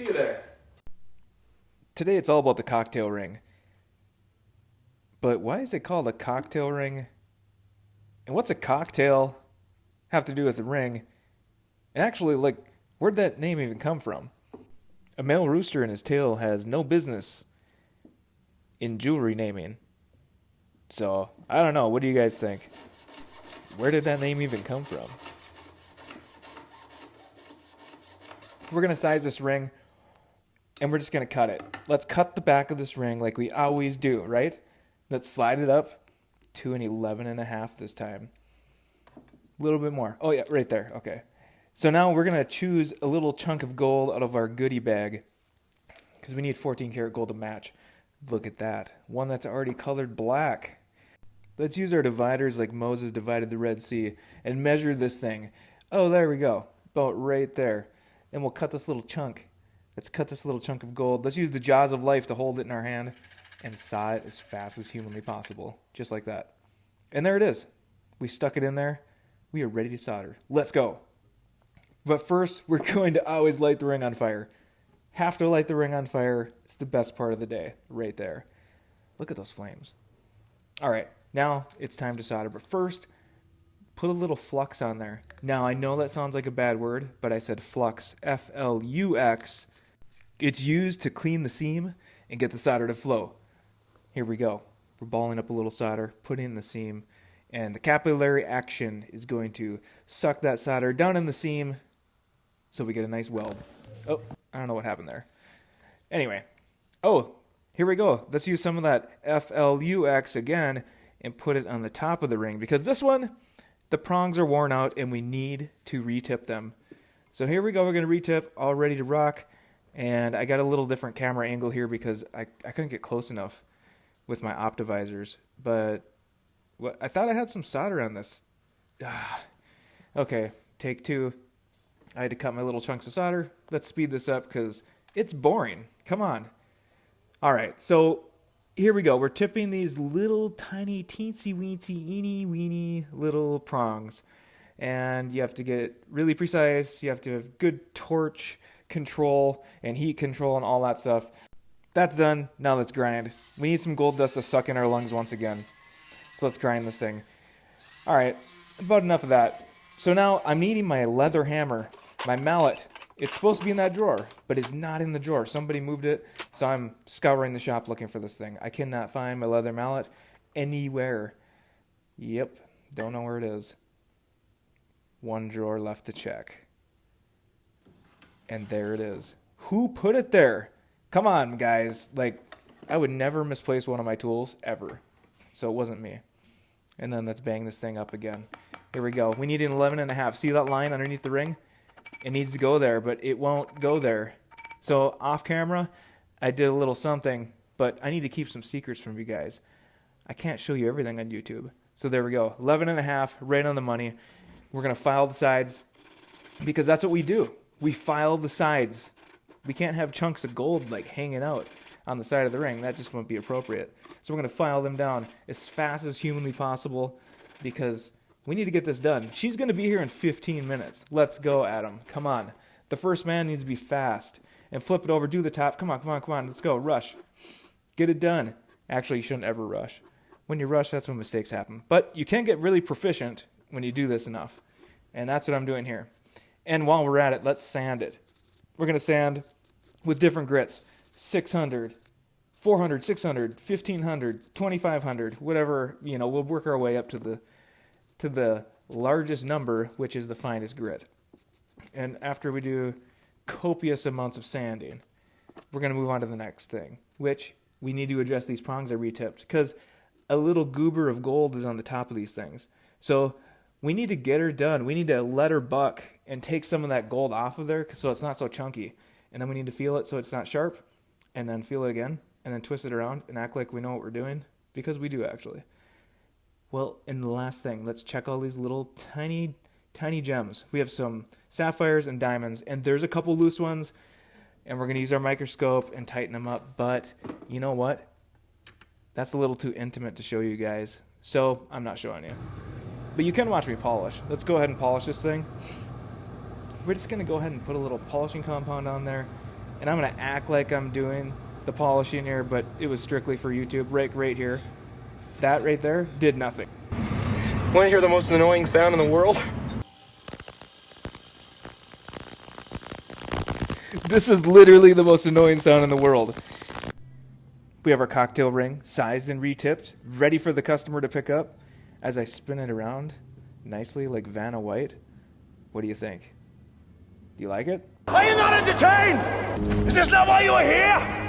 you there. Today it's all about the cocktail ring. But why is it called a cocktail ring? And what's a cocktail have to do with the ring? And actually, like, where'd that name even come from? A male rooster in his tail has no business in jewelry naming. So, I don't know. What do you guys think? Where did that name even come from? We're going to size this ring, and we're just going to cut it. Let's cut the back of this ring like we always do, right? Let's slide it up to an 11.5 this time. A little bit more. Oh, yeah, right there. Okay. So now we're going to choose a little chunk of gold out of our goodie bag because we need 14 karat gold to match. Look at that. One that's already colored black. Let's use our dividers like Moses divided the Red Sea and measure this thing. Oh, there we go. About right there. And we'll cut this little chunk. Let's cut this little chunk of gold. Let's use the jaws of life to hold it in our hand and saw it as fast as humanly possible. Just like that. And there it is. We stuck it in there. We are ready to solder. Let's go. But first, we're going to always light the ring on fire. Have to light the ring on fire. It's the best part of the day, right there. Look at those flames. All right, now it's time to solder. But first, put a little flux on there. Now, I know that sounds like a bad word, but I said flux, F-L-U-X. It's used to clean the seam and get the solder to flow. Here we go. We're balling up a little solder, put it in the seam, and the capillary action is going to suck that solder down in the seam so we get a nice weld. Oh, I don't know what happened there. Anyway, here we go. Let's use some of that F-L-U-X again and put it on the top of the ring because this one, the prongs are worn out and we need to retip them. So here we go. We're going to retip, all ready to rock. And I got a little different camera angle here because I couldn't get close enough with my optivisors. But I thought I had some solder on this. Okay, take two. I had to cut my little chunks of solder. Let's speed this up because it's boring. Come on. All right, so here we go. We're tipping these little tiny teensy-weensy, eeny-weeny little prongs. And you have to get really precise. You have to have good torch control and heat control and all that stuff. That's done. Now let's grind. We need some gold dust to suck in our lungs once again. So let's grind this thing. All right, about enough of that. So now I'm needing my leather hammer, my mallet. It's supposed to be in that drawer, but it's not in the drawer. Somebody moved it, so I'm scouring the shop looking for this thing. I cannot find my leather mallet anywhere. Yep, don't know where it is. One drawer left to check. And there it is. Who put it there? Come on, guys. Like, I would never misplace one of my tools, ever. So it wasn't me. And then let's bang this thing up again. Here we go. We need an 11.5. See that line underneath the ring? It needs to go there, but it won't go there. So off camera, I did a little something, but I need to keep some secrets from you guys. I can't show you everything on YouTube. So there we go. 11.5, right on the money. We're going to file the sides because that's what we do. We file the sides. We can't have chunks of gold like hanging out on the side of the ring. That just won't be appropriate. So we're going to file them down as fast as humanly possible because we need to get this done. She's going to be here in 15 minutes. Let's go, Adam. Come on. The first man needs to be fast. And flip it over. Do the top. Come on, come on, come on. Let's go. Rush. Get it done. Actually, you shouldn't ever rush. When you rush, that's when mistakes happen. But you can get really proficient when you do this enough. And that's what I'm doing here. And while we're at it, let's sand it. We're going to sand with different grits. 600, 400, 600, 1500, 2500, whatever. You know, we'll work our way up to the largest number, which is the finest grit. And after we do copious amounts of sanding, we're going to move on to the next thing, which we need to adjust these prongs are retipped because a little goober of gold is on the top of these things. So we need to get her done. We need to let her buck and take some of that gold off of there so it's not so chunky. And then we need to feel it so it's not sharp, and then feel it again, and then twist it around and act like we know what we're doing, because we do actually. Well, and the last thing, let's check all these little tiny, tiny gems. We have some sapphires and diamonds, and there's a couple loose ones, and we're going to use our microscope and tighten them up. But you know what? That's a little too intimate to show you guys, so I'm not showing you. But you can watch me polish. Let's go ahead and polish this thing. We're just going to go ahead and put a little polishing compound on there. And I'm going to act like I'm doing the polishing here, but it was strictly for YouTube. Right here. That right there did nothing. Want to hear the most annoying sound in the world? This is literally the most annoying sound in the world. We have our cocktail ring, sized and re-tipped, ready for the customer to pick up. As I spin it around nicely like Vanna White, what do you think? Do you like it? Are you not entertained? Is this not why you are here?